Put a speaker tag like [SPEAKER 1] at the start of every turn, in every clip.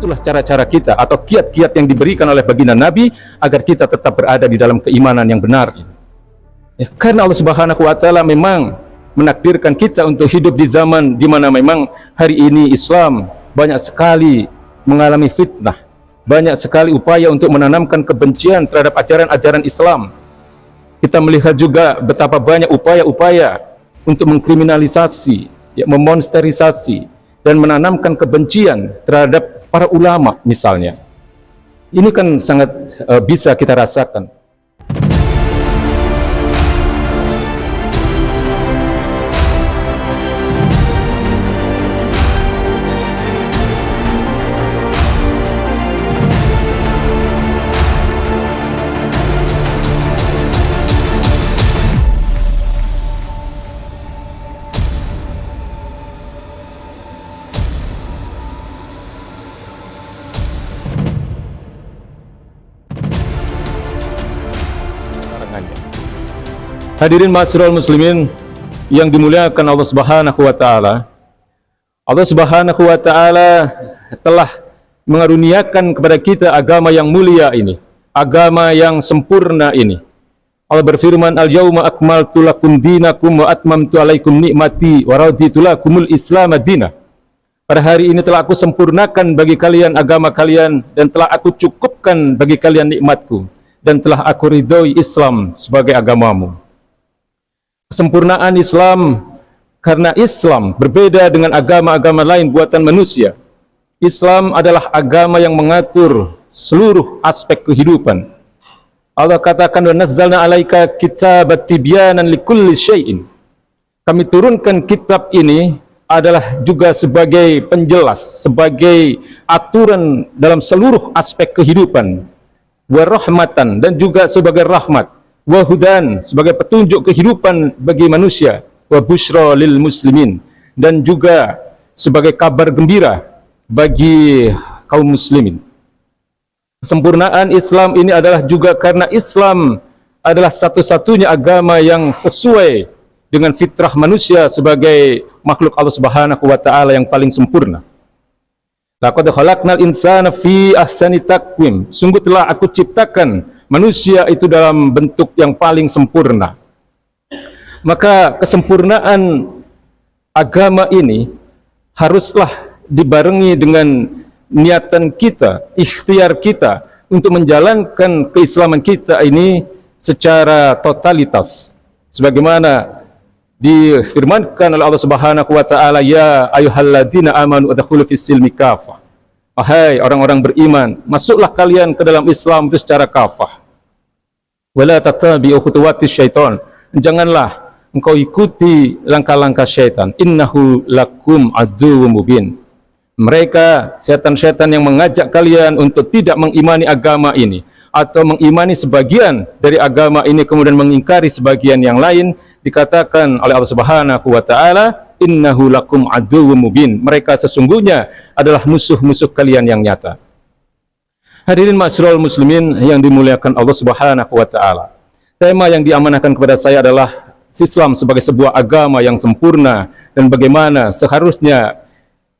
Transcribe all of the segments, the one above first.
[SPEAKER 1] Itulah cara-cara kita atau kiat-kiat yang diberikan oleh baginda Nabi agar kita tetap berada di dalam keimanan yang benar. Ya, karena Allah Subhanahu wa taala memang menakdirkan kita untuk hidup di zaman di mana memang hari ini Islam banyak sekali mengalami fitnah, banyak sekali upaya untuk menanamkan kebencian terhadap ajaran-ajaran Islam. Kita melihat juga betapa banyak upaya-upaya untuk mengkriminalisasi, ya, memonsterisasi dan menanamkan kebencian terhadap para ulama misalnya. Ini kan sangat bisa kita rasakan. Hadirin ma'asyiral muslimin yang dimuliakan Allah Subhanahu wa taala. Allah Subhanahu wa taala telah mengaruniakan kepada kita agama yang mulia ini, agama yang sempurna ini. Allah berfirman, "Al-yauma akmaltu lakum dinakum wa atmamtu 'alaikum ni'mati wa raditu lakumul Islam madina." Pada hari ini telah aku sempurnakan bagi kalian agama kalian dan telah aku cukupkan bagi kalian nikmatku dan telah aku ridhoi Islam sebagai agamamu. Kesempurnaan Islam, karena Islam berbeda dengan agama-agama lain buatan manusia. Islam adalah agama yang mengatur seluruh aspek kehidupan. Allah katakan, "Wa nazzalna 'alaika kitabat tibyanan likulli syai'in." Kami turunkan kitab ini adalah juga sebagai penjelas, sebagai aturan dalam seluruh aspek kehidupan. Wa rahmatan, dan juga sebagai rahmat. Wa hudan, sebagai petunjuk kehidupan bagi manusia. Wa busyra lil muslimin, dan juga sebagai kabar gembira bagi kaum muslimin. Kesempurnaan Islam ini adalah juga karena Islam adalah satu-satunya agama yang sesuai dengan fitrah manusia sebagai makhluk Allah Subhanahu wa taala yang paling sempurna. Laqad khalaqnal insana fi ahsani taqwim. Sungguh telah aku ciptakan manusia itu dalam bentuk yang paling sempurna. Maka kesempurnaan agama ini haruslah dibarengi dengan niatan kita, ikhtiar kita untuk menjalankan keislaman kita ini secara totalitas. Sebagaimana difirmankan oleh Allah Subhanahu wa taala, "Ya ayyuhalladzina amanu udkhulu fis-silmi kafah." Wahai orang-orang beriman, masuklah kalian ke dalam Islam itu secara kafah. Wala tattabi'u khutuwatis syaitan. Janganlah engkau ikuti langkah-langkah syaitan. Innahu lakum aduwwum mubin. Mereka setan-setan yang mengajak kalian untuk tidak mengimani agama ini atau mengimani sebagian dari agama ini kemudian mengingkari sebagian yang lain, dikatakan oleh Allah Subhanahu wa taala, "Innahu lakum aduwwum mubin." Mereka sesungguhnya adalah musuh-musuh kalian yang nyata. Hadirin ma'asyiral muslimin yang dimuliakan Allah Subhanahu wa taala. Tema yang diamanahkan kepada saya adalah Islam sebagai sebuah agama yang sempurna dan bagaimana seharusnya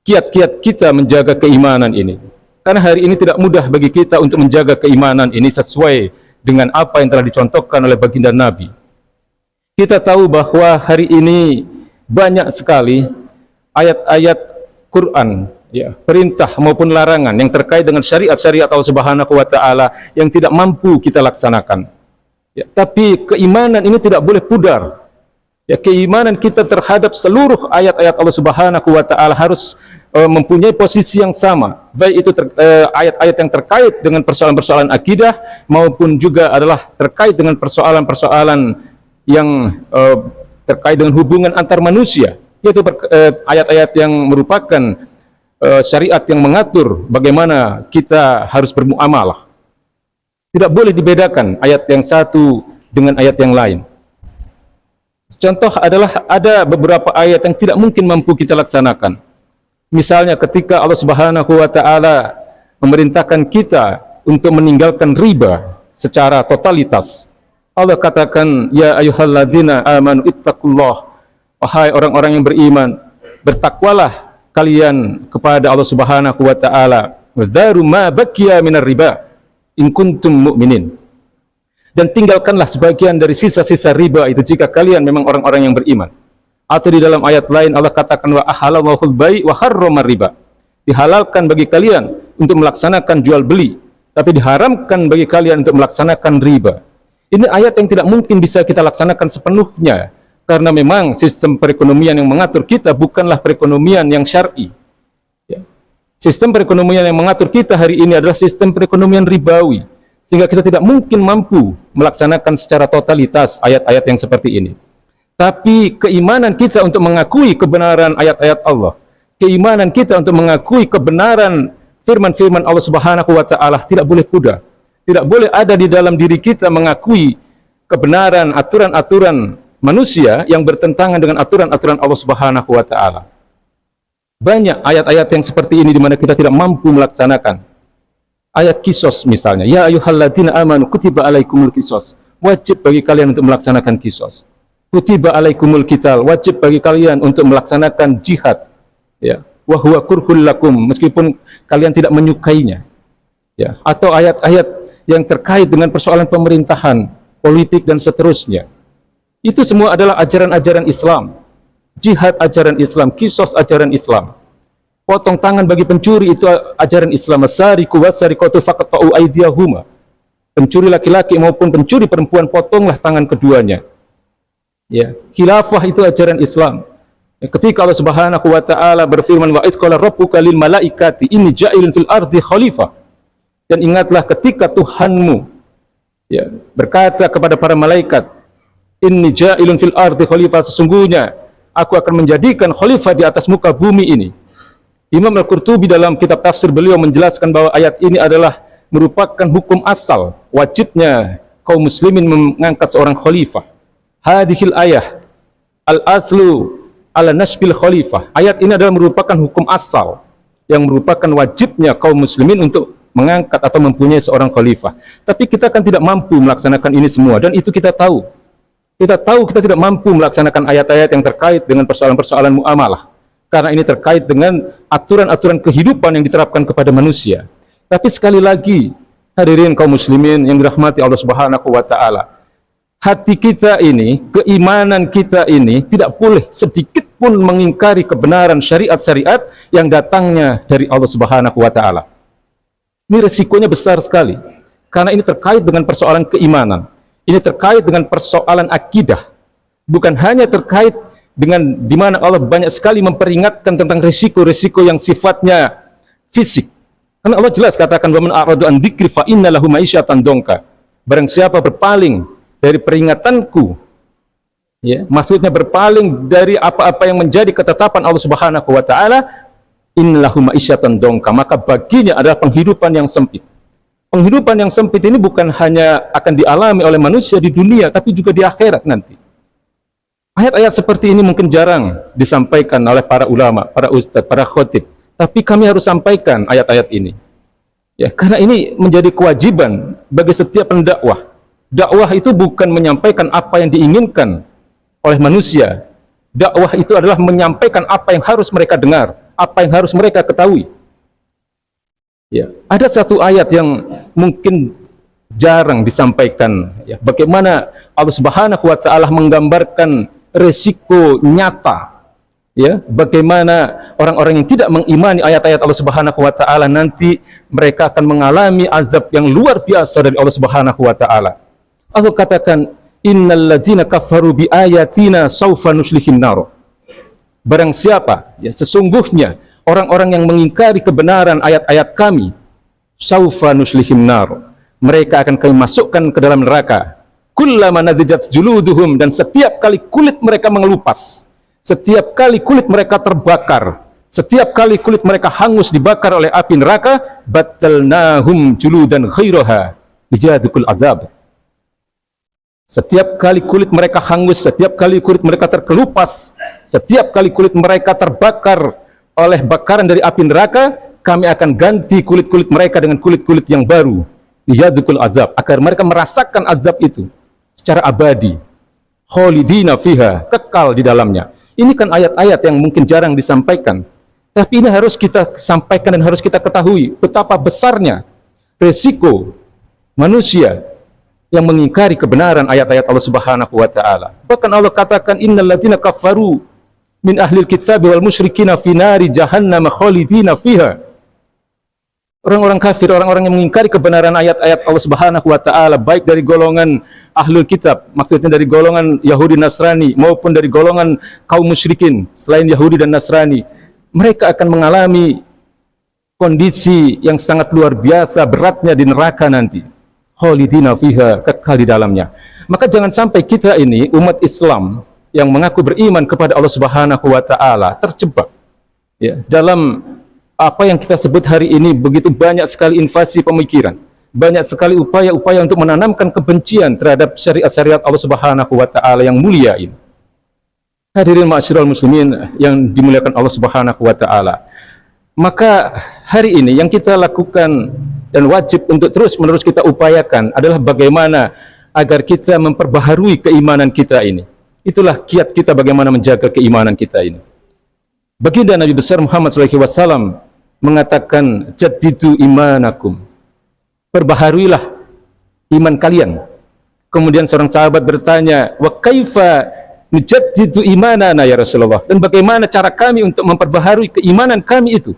[SPEAKER 1] kiat-kiat kita menjaga keimanan ini. Karena hari ini tidak mudah bagi kita untuk menjaga keimanan ini sesuai dengan apa yang telah dicontohkan oleh baginda Nabi. Kita tahu bahwa hari ini banyak sekali ayat-ayat Quran, ya, perintah maupun larangan yang terkait dengan syariat-syariat Allah Subhanahu wa taala yang tidak mampu kita laksanakan. Ya, tapi keimanan ini tidak boleh pudar. Ya, keimanan kita terhadap seluruh ayat-ayat Allah Subhanahu wa taala harus mempunyai posisi yang sama. Baik itu ayat-ayat yang terkait dengan persoalan-persoalan akidah maupun juga adalah terkait dengan persoalan-persoalan yang terkait dengan hubungan antar manusia, yaitu ayat-ayat yang merupakan syariat yang mengatur bagaimana kita harus bermuamalah. Tidak boleh dibedakan ayat yang satu dengan ayat yang lain. Contoh adalah ada beberapa ayat yang tidak mungkin mampu kita laksanakan. Misalnya ketika Allah Subhanahu wa taala memerintahkan kita untuk meninggalkan riba secara totalitas. Allah katakan, "Ya ayyuhalladzina amanu ittaqullah." Wahai orang-orang yang beriman, bertakwalah kalian kepada Allah Subhanahu wa taala wa dharu ma baqiya minar riba in kuntum mu'minin. Dan tinggalkanlah sebagian dari sisa-sisa riba itu jika kalian memang orang-orang yang beriman. Atau di dalam ayat lain Allah katakan wa ahalallahu al-bai' wa harrama riba. Dihalalkan bagi kalian untuk melaksanakan jual beli, tapi diharamkan bagi kalian untuk melaksanakan riba. Ini ayat yang tidak mungkin bisa kita laksanakan sepenuhnya, karena memang sistem perekonomian yang mengatur kita bukanlah perekonomian yang syar'i. Ya. Sistem perekonomian yang mengatur kita hari ini adalah sistem perekonomian ribawi, sehingga kita tidak mungkin mampu melaksanakan secara totalitas ayat-ayat yang seperti ini. Tapi keimanan kita untuk mengakui kebenaran ayat-ayat Allah, keimanan kita untuk mengakui kebenaran firman-firman Allah Subhanahu wa taala tidak boleh pudar. Tidak boleh ada di dalam diri kita mengakui kebenaran aturan-aturan manusia yang bertentangan dengan aturan-aturan Allah Subhanahu wa taala. Banyak ayat-ayat yang seperti ini di mana kita tidak mampu melaksanakan. Ayat kisos misalnya, ya ayyuhalladzina amanu kutiba alaikumul kisos. Wajib bagi kalian untuk melaksanakan kisos. Kutiba alaikumul qital, wajib bagi kalian untuk melaksanakan jihad. Ya, wa huwa kurhul lakum, meskipun kalian tidak menyukainya. Ya, atau ayat-ayat yang terkait dengan persoalan pemerintahan, politik dan seterusnya. Itu semua adalah ajaran-ajaran Islam. Jihad ajaran Islam, kisos ajaran Islam. Potong tangan bagi pencuri itu ajaran Islam. Sariqu wasariqatu faqta'u aydiyahuma. Pencuri laki-laki maupun pencuri perempuan, potonglah tangan keduanya. Ya, khilafah itu ajaran Islam. Ketika Allah Subhanahu wa taala berfirman wa idz qala rabbuka lil malaikati inni ja'ilun fil ardi khalifah. Dan ingatlah ketika Tuhanmu ya, berkata kepada para malaikat, inni ja'ilun fil ardi khalifah, sesungguhnya aku akan menjadikan khalifah di atas muka bumi ini. Imam Al-Qurtubi dalam kitab tafsir beliau menjelaskan bahwa ayat ini adalah merupakan hukum asal wajibnya kaum muslimin mengangkat seorang khalifah. Hadhil ayah al-aslu ala nasbil khalifah. Ayat ini adalah merupakan hukum asal yang merupakan wajibnya kaum muslimin untuk mengangkat atau mempunyai seorang khalifah. Tapi kita kan tidak mampu melaksanakan ini semua, dan itu kita tahu. Kita tahu kita tidak mampu melaksanakan ayat-ayat yang terkait dengan persoalan-persoalan muamalah, karena ini terkait dengan aturan-aturan kehidupan yang diterapkan kepada manusia. Tapi sekali lagi, hadirin kaum muslimin yang dirahmati Allah Subhanahu wa taala, hati kita ini, keimanan kita ini tidak boleh sedikit pun mengingkari kebenaran syariat-syariat yang datangnya dari Allah Subhanahu wa taala. Ini resikonya besar sekali, karena ini terkait dengan persoalan keimanan, ini terkait dengan persoalan akidah, bukan hanya terkait dengan di mana Allah banyak sekali memperingatkan tentang resiko-resiko yang sifatnya fisik. Karena Allah jelas katakan wa man a'radu an dzikri fa inna lahu ma'isyatan donka. Barang siapa berpaling dari peringatanku, ya, maksudnya berpaling dari apa-apa yang menjadi ketetapan Allah Subhanahu wa taala, innallahu ma'isyatan dongka, maka baginya adalah penghidupan yang sempit. Penghidupan yang sempit ini bukan hanya akan dialami oleh manusia di dunia, tapi juga di akhirat nanti. Ayat-ayat seperti ini mungkin jarang disampaikan oleh para ulama, para ustadz, para khotib, tapi kami harus sampaikan ayat-ayat ini. Ya, karena ini menjadi kewajiban bagi setiap pendakwah. Dakwah itu bukan menyampaikan apa yang diinginkan oleh manusia. Dakwah itu adalah menyampaikan apa yang harus mereka dengar, apa yang harus mereka ketahui. Ya, ada satu ayat yang mungkin jarang disampaikan, ya, bagaimana Allah Subhanahu wa taala menggambarkan resiko nyata, ya, bagaimana orang-orang yang tidak mengimani ayat-ayat Allah Subhanahu wa taala nanti mereka akan mengalami azab yang luar biasa dari Allah Subhanahu wa taala. Allah katakan, innal ladzina kafaru bi ayatina saufa nuslihim nar. Barang siapa, ya, sesungguhnya orang-orang yang mengingkari kebenaran ayat-ayat kami, saufa nuslihim nar, mereka akan kami masukkan ke dalam neraka. Kullama nadijat juluduhum, dan setiap kali kulit mereka mengelupas, setiap kali kulit mereka terbakar, setiap kali kulit mereka hangus dibakar oleh api neraka, battalnahum juludan ghairaha lijadukul adab. Setiap kali kulit mereka hangus, setiap kali kulit mereka terkelupas, setiap kali kulit mereka terbakar oleh bakaran dari api neraka, kami akan ganti kulit-kulit mereka dengan kulit-kulit yang baru, liyadukul azab, agar mereka merasakan azab itu secara abadi, khalidina fiha, kekal di dalamnya. Ini kan ayat-ayat yang mungkin jarang disampaikan, Tapi ini harus kita sampaikan dan harus kita ketahui betapa besarnya resiko manusia yang mengingkari kebenaran ayat-ayat Allah Subhanahu wa taala. Bahkan Allah katakan innal ladzina kafaru min ahlil kitab wal musyrikina fi nari jahannam khalidina fiha. Orang-orang kafir, orang-orang yang mengingkari kebenaran ayat-ayat Allah Subhanahu wa taala, baik dari golongan ahlul kitab, maksudnya dari golongan Yahudi Nasrani maupun dari golongan kaum musyrikin selain Yahudi dan Nasrani, mereka akan mengalami kondisi yang sangat luar biasa beratnya di neraka nanti. Khalidina fiha, kekal di dalamnya. Maka jangan sampai kita ini umat Islam yang mengaku beriman kepada Allah Subhanahu wa taala terjebak ya dalam apa yang kita sebut hari ini begitu banyak sekali invasi pemikiran, banyak sekali upaya-upaya untuk menanamkan kebencian terhadap syariat-syariat Allah Subhanahu wa taala yang mulia ini. Hadirin ma'asyiral muslimin yang dimuliakan Allah Subhanahu wa taala. Maka hari ini yang kita lakukan dan wajib untuk terus-menerus kita upayakan adalah bagaimana agar kita memperbaharui keimanan kita ini. Itulah kiat kita bagaimana menjaga keimanan kita ini. Baginda Nabi besar Muhammad SAW mengatakan jaddidu imanakum, perbaharuilah iman kalian. Kemudian seorang sahabat bertanya, wa kaifa nujaddidu imanana ya Rasulullah, dan bagaimana cara kami untuk memperbaharui keimanan kami itu?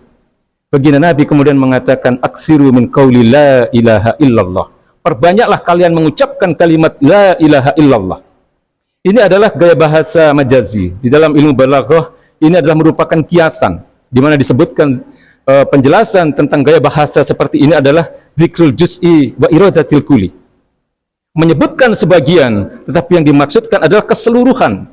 [SPEAKER 1] Baginda Nabi kemudian mengatakan aksiru min qauli la ilaha illallah, perbanyaklah kalian mengucapkan kalimat la ilaha illallah. Ini adalah gaya bahasa majazi di dalam ilmu balaghah. Ini adalah merupakan kiasan di mana disebutkan penjelasan tentang gaya bahasa seperti ini adalah dzikrul juz'i wa iradatil kulli, menyebutkan sebagian tetapi yang dimaksudkan adalah keseluruhan.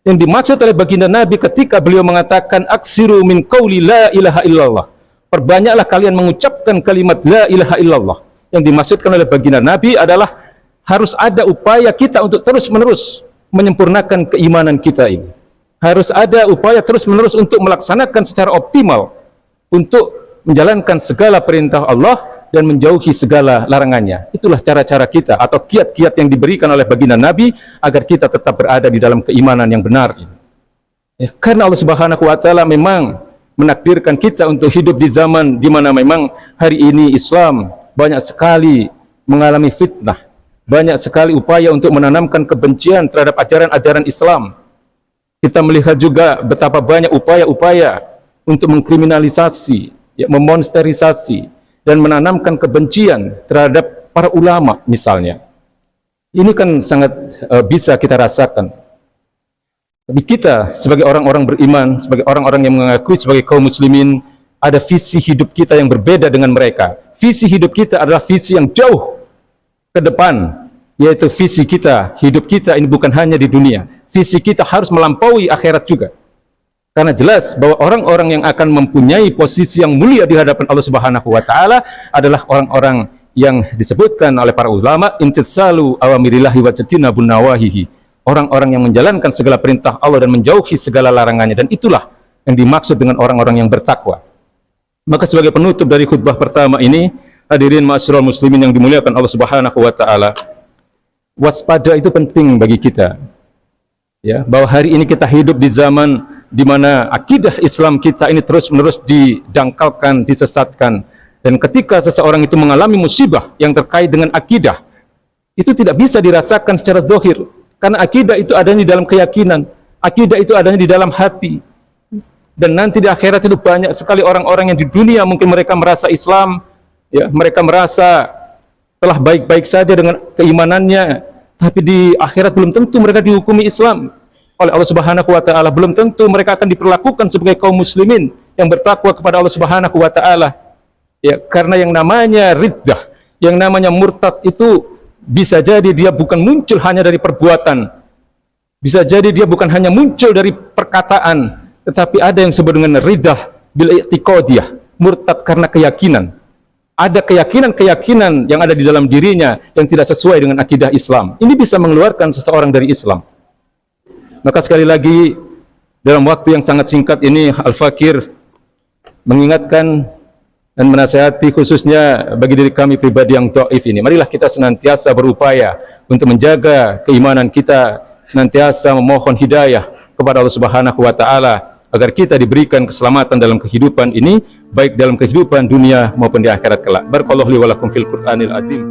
[SPEAKER 1] Yang dimaksud oleh baginda Nabi ketika beliau mengatakan aksiru min qauli la ilaha illallah, perbanyaklah kalian mengucapkan kalimat la ilaha illallah, yang dimaksudkan oleh baginda Nabi adalah harus ada upaya kita untuk terus-menerus menyempurnakan keimanan kita ini. Harus ada upaya terus-menerus untuk melaksanakan secara optimal, untuk menjalankan segala perintah Allah dan menjauhi segala larangannya. Itulah cara-cara kita atau kiat-kiat yang diberikan oleh baginda Nabi agar kita tetap berada di dalam keimanan yang benar ini. Ya, karena Allah Subhanahu wa taala memang menakdirkan kita untuk hidup di zaman di mana memang hari ini Islam banyak sekali mengalami fitnah, banyak sekali upaya untuk menanamkan kebencian terhadap ajaran-ajaran Islam. Kita melihat juga betapa banyak upaya-upaya untuk mengkriminalisasi, ya, memonsterisasi dan menanamkan kebencian terhadap para ulama misalnya. Ini kan sangat bisa kita rasakan. Tapi kita sebagai orang-orang beriman, sebagai orang-orang yang mengakui sebagai kaum muslimin, ada visi hidup kita yang berbeda dengan mereka. Visi hidup kita adalah visi yang jauh ke depan, yaitu visi kita, hidup kita ini bukan hanya di dunia. Visi kita harus melampaui akhirat juga. Karena jelas bahwa orang-orang yang akan mempunyai posisi yang mulia di hadapan Allah Subhanahu wa taala adalah orang-orang yang disebutkan oleh para ulama intitsalu awamirillahi wa tajtinabun nawahihi. Orang-orang yang menjalankan segala perintah Allah dan menjauhi segala larangannya, dan itulah yang dimaksud dengan orang-orang yang bertakwa. Maka sebagai penutup dari khutbah pertama ini, hadirin ma'asyiral muslimin yang dimuliakan Allah Subhanahu wa taala, waspada itu penting bagi kita. Ya, bahwa hari ini kita hidup di zaman di mana akidah Islam kita ini terus-menerus didangkalkan, disesatkan. Dan ketika seseorang itu mengalami musibah yang terkait dengan akidah, itu tidak bisa dirasakan secara zahir, karena akidah itu adanya di dalam keyakinan, akidah itu adanya di dalam hati. Dan nanti di akhirat itu banyak sekali orang-orang yang di dunia mungkin mereka merasa Islam, ya, mereka merasa telah baik-baik saja dengan keimanannya, tapi di akhirat belum tentu mereka dihukumi Islam oleh Allah Subhanahu wa taala, belum tentu mereka akan diperlakukan sebagai kaum muslimin yang bertakwa kepada Allah Subhanahu wa taala. Ya, karena yang namanya riddah, yang namanya murtad itu bisa jadi dia bukan muncul hanya dari perbuatan. Bisa jadi dia bukan hanya muncul dari perkataan, tetapi ada yang disebut dengan riddah bil i'tiqadiyah, murtad karena keyakinan. Ada keyakinan-keyakinan yang ada di dalam dirinya yang tidak sesuai dengan akidah Islam. Ini bisa mengeluarkan seseorang dari Islam. Maka sekali lagi, dalam waktu yang sangat singkat ini, Al-Fakir mengingatkan dan menasihati khususnya bagi diri kami pribadi yang dhaif ini. Marilah kita senantiasa berupaya untuk menjaga keimanan kita, senantiasa memohon hidayah kepada Allah Subhanahu wa taala agar kita diberikan keselamatan dalam kehidupan ini, baik dalam kehidupan dunia maupun di akhirat kelak. Barakallahu li wa lakum fil Qur'anil azim.